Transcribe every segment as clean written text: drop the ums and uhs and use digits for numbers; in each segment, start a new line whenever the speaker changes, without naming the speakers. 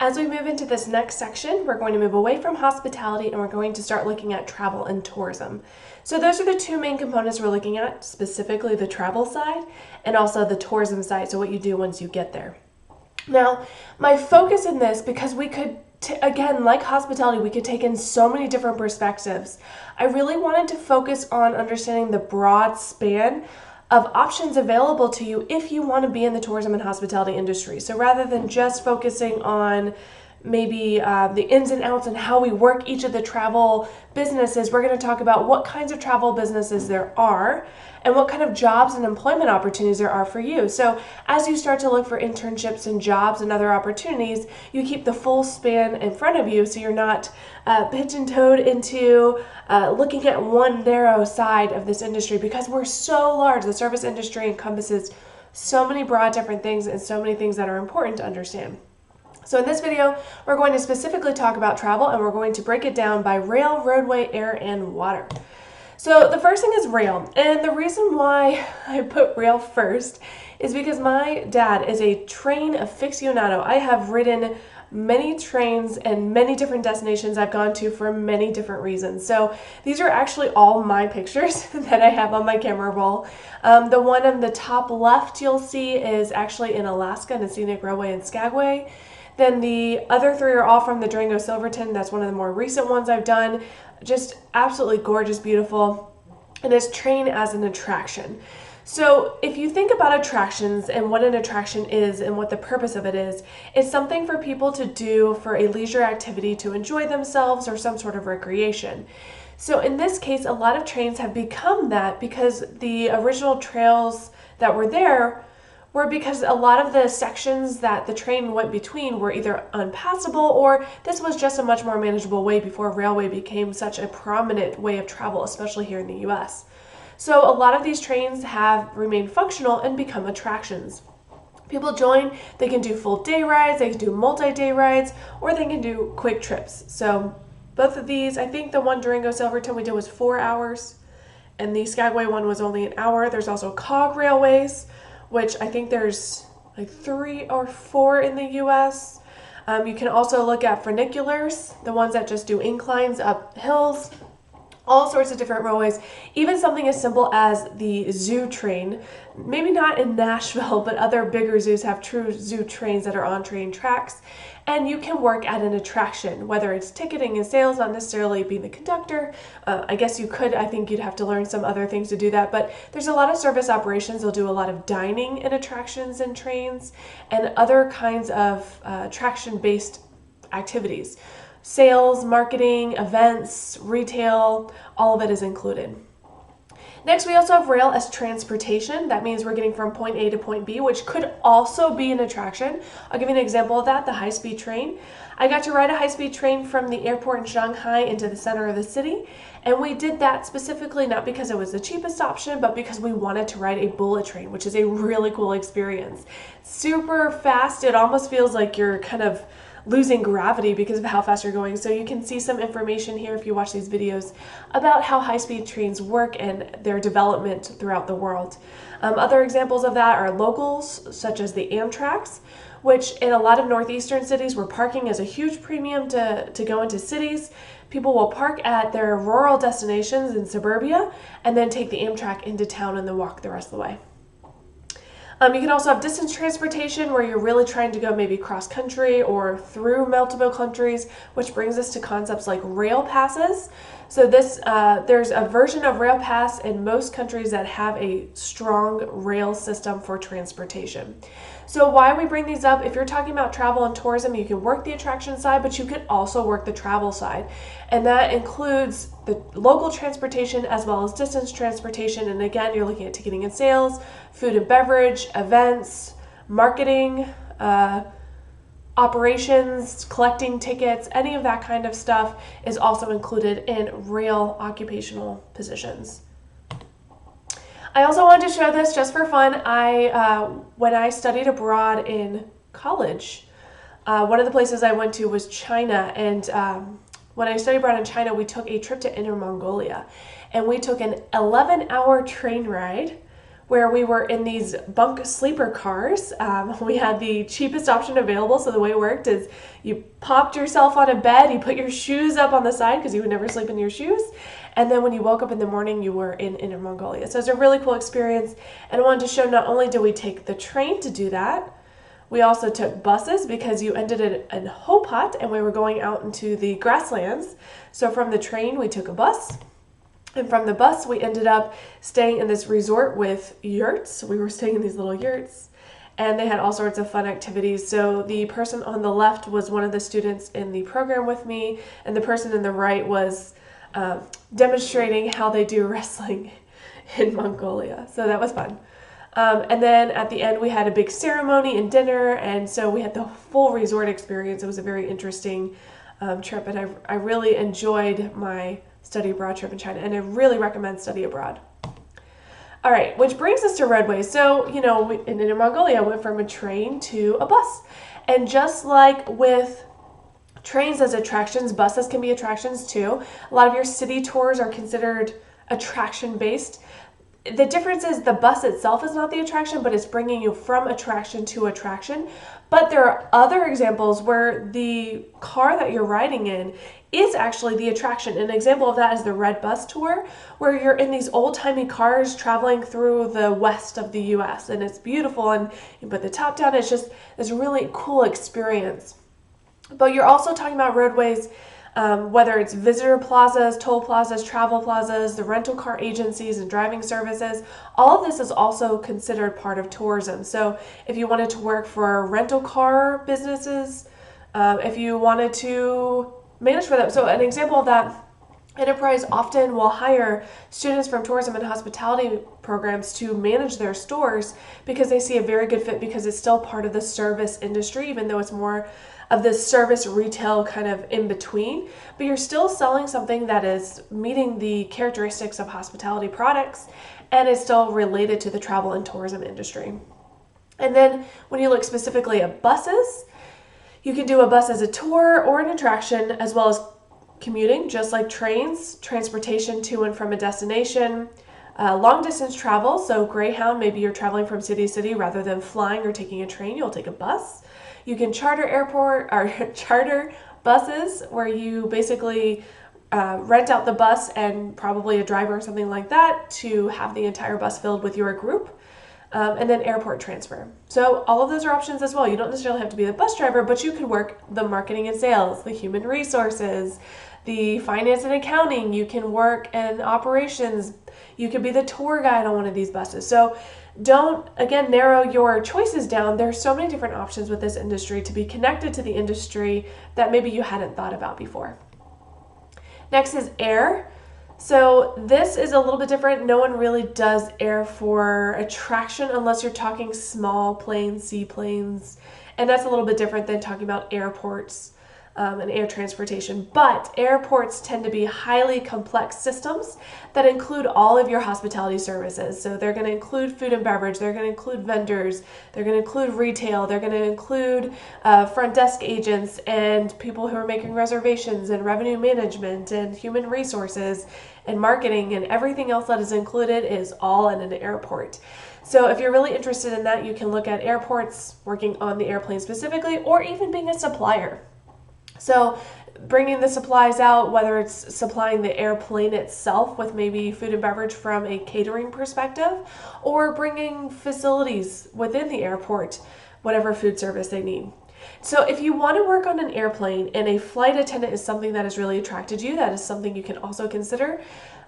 As we move into this next section, we're going to move away from hospitality and we're going to start looking at travel and tourism. So those are the two main components we're looking at, specifically the travel side and also the tourism side, so what you do once you get there. Now, my focus in this, because we could, again, like hospitality, we could take in so many different perspectives. I really wanted to focus on understanding the broad span of options available to you if you want to be in the tourism and hospitality industry. So rather than just focusing on maybe the ins and outs and how we work each of the travel businesses, we're going to talk about what kinds of travel businesses there are and what kind of jobs and employment opportunities there are for you. So as you start to look for internships and jobs and other opportunities, you keep the full span in front of you so you're not pigeon-toed into looking at one narrow side of this industry, because we're so large. The service industry encompasses so many broad different things and so many things that are important to understand. So in this video, we're going to specifically talk about travel, and we're going to break it down by rail, roadway, air, and water. So the first thing is rail, and the reason why I put rail first is because my dad is a train aficionado. I have ridden many trains and many different destinations I've gone to for many different reasons. So these are actually all my pictures that I have on my camera roll. The one on the top left you'll see is actually in Alaska, in a scenic railway in Skagway. Then the other three are all from the Durango Silverton. That's one of the more recent ones I've done. Just absolutely gorgeous, beautiful. And it's train as an attraction. So if you think about attractions and what an attraction is and what the purpose of it is, it's something for people to do for a leisure activity to enjoy themselves or some sort of recreation. So in this case, a lot of trains have become that because the original trails that were there were because a lot of the sections that the train went between were either unpassable, or this was just a much more manageable way before railway became such a prominent way of travel, especially here in the US. So a lot of these trains have remained functional and become attractions. People join, they can do full day rides, they can do multi-day rides, or they can do quick trips. So both of these, I think the one Durango Silverton we did was 4 hours, and the Skagway one was only an hour. There's also cog railways, which I think there's like 3 or 4 in the US. You can also look at funiculars, the ones that just do inclines up hills, all sorts of different railways, even something as simple as the zoo train. Maybe not in Nashville, but other bigger zoos have true zoo trains that are on train tracks. And you can work at an attraction, whether it's ticketing and sales, not necessarily being the conductor. I guess you could, I think you'd have to learn some other things to do that, but there's a lot of service operations. They'll do a lot of dining and attractions and trains and other kinds of attraction-based activities. Sales, marketing, events, retail, all of it is included. Next, we also have rail as transportation. That means we're getting from point A to point B, which could also be an attraction. I'll give you an example of that, the high-speed train. I got to ride a high-speed train from the airport in Shanghai into the center of the city, and we did that specifically not because it was the cheapest option, but because we wanted to ride a bullet train, which is a really cool experience. Super fast, it almost feels like you're kind of losing gravity because of how fast you're going. So you can see some information here if you watch these videos about how high-speed trains work and their development throughout the world. Other examples of that are locals, such as the Amtraks, which in a lot of northeastern cities where parking is a huge premium to go into cities. People will park at their rural destinations in suburbia and then take the Amtrak into town and then walk the rest of the way. You can also have distance transportation where you're really trying to go maybe cross country or through multiple countries, which brings us to concepts like rail passes. So there's a version of rail pass in most countries that have a strong rail system for transportation. So why we bring these up, if you're talking about travel and tourism, you can work the attraction side, but you could also work the travel side. And that includes the local transportation as well as distance transportation. And again, you're looking at ticketing and sales, food and beverage, events, marketing, operations, collecting tickets, any of that kind of stuff is also included in rail occupational positions. I also wanted to show this just for fun. When I studied abroad in college, one of the places I went to was China, and when I studied abroad in China, we took a trip to Inner Mongolia, and we took an 11-hour train ride where we were in these bunk sleeper cars. We had the cheapest option available, so the way it worked is you popped yourself on a bed, you put your shoes up on the side because you would never sleep in your shoes, and then when you woke up in the morning, you were in Inner Mongolia. So it's a really cool experience, and I wanted to show not only did we take the train to do that, we also took buses because you ended in Hopat and we were going out into the grasslands. So from the train, we took a bus. And from the bus, we ended up staying in this resort with yurts. We were staying in these little yurts, and they had all sorts of fun activities. So the person on the left was one of the students in the program with me, and the person in the right was demonstrating how they do wrestling in Mongolia. So that was fun. And then at the end, we had a big ceremony and dinner, and so we had the full resort experience. It was a very interesting trip, and I really enjoyed my study abroad trip in China, and I really recommend study abroad. All right, which brings us to roadways. So, in Inner Mongolia, I went from a train to a bus. And just like with trains as attractions, buses can be attractions too. A lot of your city tours are considered attraction-based. The difference is the bus itself is not the attraction, but it's bringing you from attraction to attraction. But there are other examples where the car that you're riding in is actually the attraction. An example of that is the Red Bus Tour, where you're in these old-timey cars traveling through the west of the US, and it's beautiful, and you put the top down. It's just this really cool experience. But you're also talking about roadways, whether it's visitor plazas, toll plazas, travel plazas, the rental car agencies and driving services. All of this is also considered part of tourism. So if you wanted to work for rental car businesses, if you wanted to manage for them. So an example of that, Enterprise often will hire students from tourism and hospitality programs to manage their stores because they see a very good fit because it's still part of the service industry, even though it's more of this service retail kind of in between, but you're still selling something that is meeting the characteristics of hospitality products and is still related to the travel and tourism industry. And then when you look specifically at buses, you can do a bus as a tour or an attraction, as well as commuting, just like trains, transportation to and from a destination, long distance travel. So Greyhound, maybe you're traveling from city to city rather than flying or taking a train, you'll take a bus. You can charter charter buses where you basically rent out the bus and probably a driver or something like that to have the entire bus filled with your group. And then airport transfer. So all of those are options as well. You don't necessarily have to be the bus driver, but you could work the marketing and sales, the human resources, the finance and accounting. You can work in operations. You could be the tour guide on one of these buses. So don't, again, narrow your choices down. There's so many different options with this industry to be connected to the industry that maybe you hadn't thought about before. Next is air. So this is a little bit different. No one really does air for attraction unless you're talking small planes, seaplanes, and that's a little bit different than talking about airports and air transportation. But airports tend to be highly complex systems that include all of your hospitality services. So they're going to include food and beverage, they're going to include vendors, they're going to include retail, they're going to include front desk agents and people who are making reservations and revenue management and human resources and marketing, and everything else that is included is all in an airport. So if you're really interested in that, you can look at airports, working on the airplane specifically, or even being a supplier. So bringing the supplies out, whether it's supplying the airplane itself with maybe food and beverage from a catering perspective, or bringing facilities within the airport, whatever food service they need. So if you want to work on an airplane and a flight attendant is something that has really attracted you, that is something you can also consider.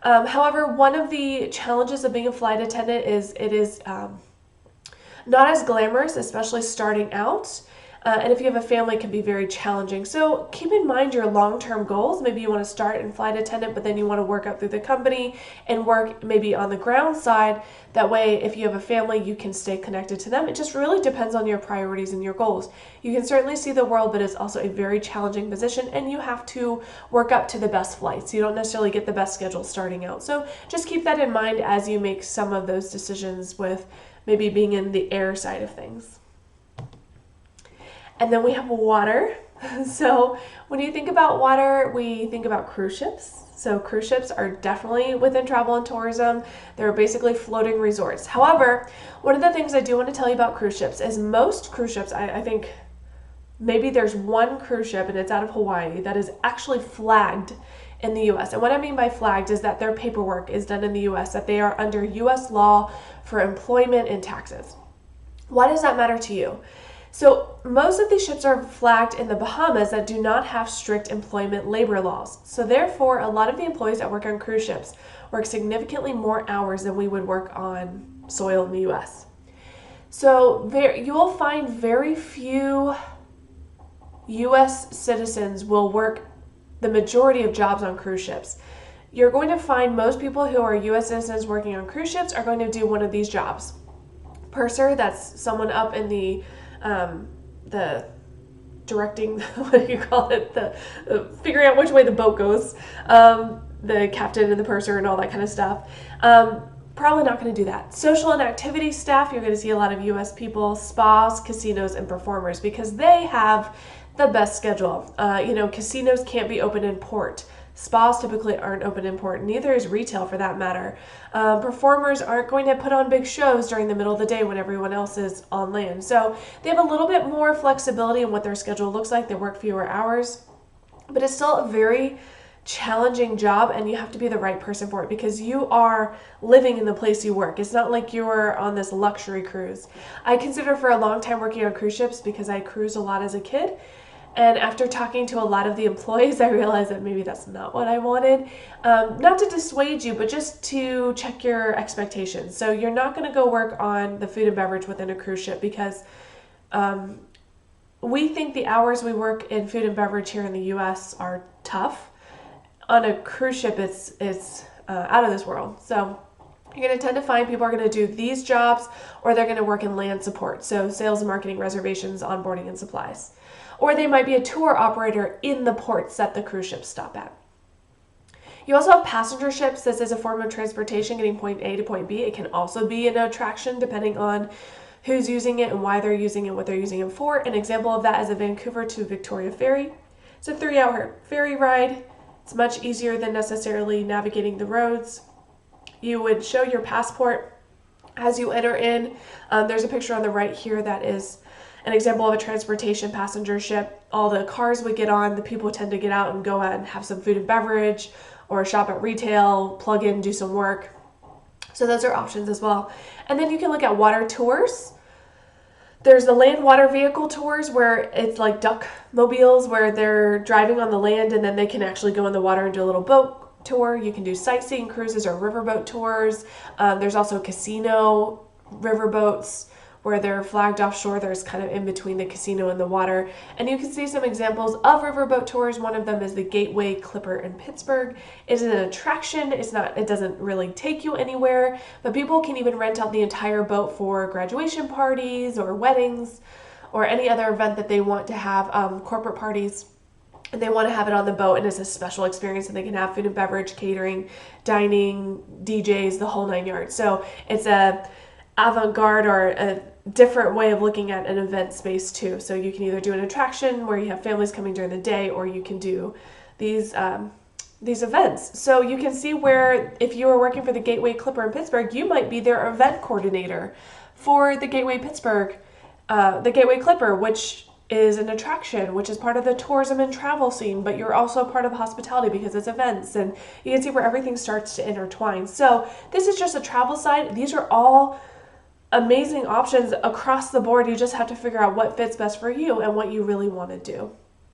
However, one of the challenges of being a flight attendant is it is not as glamorous, especially starting out. And if you have a family, it can be very challenging. So keep in mind your long-term goals. Maybe you want to start in flight attendant, but then you want to work up through the company and work maybe on the ground side. That way, if you have a family, you can stay connected to them. It just really depends on your priorities and your goals. You can certainly see the world, but it's also a very challenging position, and you have to work up to the best flights. You don't necessarily get the best schedule starting out. So just keep that in mind as you make some of those decisions with maybe being in the air side of things. And then we have water. So when you think about water, we think about cruise ships. So cruise ships are definitely within travel and tourism. They're basically floating resorts. However, one of the things I do want to tell you about cruise ships is most cruise ships, I think maybe there's one cruise ship, and it's out of Hawaii, that is actually flagged in the US. And what I mean by flagged is that their paperwork is done in the US, that they are under US law for employment and taxes. Why does that matter to you? So most of these ships are flagged in the Bahamas that do not have strict employment labor laws. So therefore, a lot of the employees that work on cruise ships work significantly more hours than we would work on soil in the US. So you will find very few US citizens will work the majority of jobs on cruise ships. You're going to find most people who are US citizens working on cruise ships are going to do one of these jobs. Purser, that's someone up in the directing, what do you call it, the figuring out which way the boat goes, the captain and the purser and all that kind of stuff. Probably not going to do that. Social and activity staff, you're going to see a lot of US people, spas, casinos, and performers, because they have the best schedule. Casinos can't be open in port. Spas typically aren't open in port. Neither is retail, for that matter. Performers aren't going to put on big shows during the middle of the day when everyone else is on land. So they have a little bit more flexibility in what their schedule looks like. They work fewer hours, but it's still a very challenging job, and you have to be the right person for it because you are living in the place you work. It's not like you're on this luxury cruise. I consider for a long time working on cruise ships because I cruised a lot as a kid. And after talking to a lot of the employees, I realized that maybe that's not what I wanted. Not to dissuade you, but just to check your expectations. So you're not going to go work on the food and beverage within a cruise ship because we think the hours we work in food and beverage here in the US are tough. On a cruise ship, it's out of this world. So you're going to tend to find people are going to do these jobs, or they're going to work in land support. So sales and marketing, reservations, onboarding, and supplies. Or they might be a tour operator in the ports that the cruise ships stop at. You also have passenger ships. This is a form of transportation getting point A to point B. It can also be an attraction depending on who's using it and why they're using it, what they're using it for. An example of that is a Vancouver to Victoria ferry. It's a 3-hour ferry ride. It's much easier than necessarily navigating the roads. You would show your passport as you enter in. There's a picture on the right here that is an example of a transportation passenger ship. All the cars would get on, the people tend to get out and go out and have some food and beverage or shop at retail, plug in, do some work. So those are options as well. And then you can look at water tours. There's the land water vehicle tours where it's like duck mobiles where they're driving on the land and then they can actually go in the water and do a little boat tour. You can do sightseeing cruises or riverboat tours. There's also casino riverboats where they're flagged offshore. There's kind of in between the casino and the water. And you can see some examples of riverboat tours. One of them is the Gateway Clipper in Pittsburgh. It's an attraction. It doesn't really take you anywhere, but people can even rent out the entire boat for graduation parties or weddings or any other event that they want to have, corporate parties. And they want to have it on the boat, and it's a special experience, and they can have food and beverage, catering, dining, DJs, the whole 9 yards. So it's a avant-garde or a different way of looking at an event space too. So you can either do an attraction where you have families coming during the day, or you can do these events. So you can see where if you were working for the Gateway Clipper in Pittsburgh, you might be their event coordinator for the Gateway Clipper, which is an attraction, which is part of the tourism and travel scene, but you're also part of hospitality because it's events, and you can see where everything starts to intertwine. So this is just a travel side. These are all amazing options across the board. You just have to figure out what fits best for you and what you really want to do.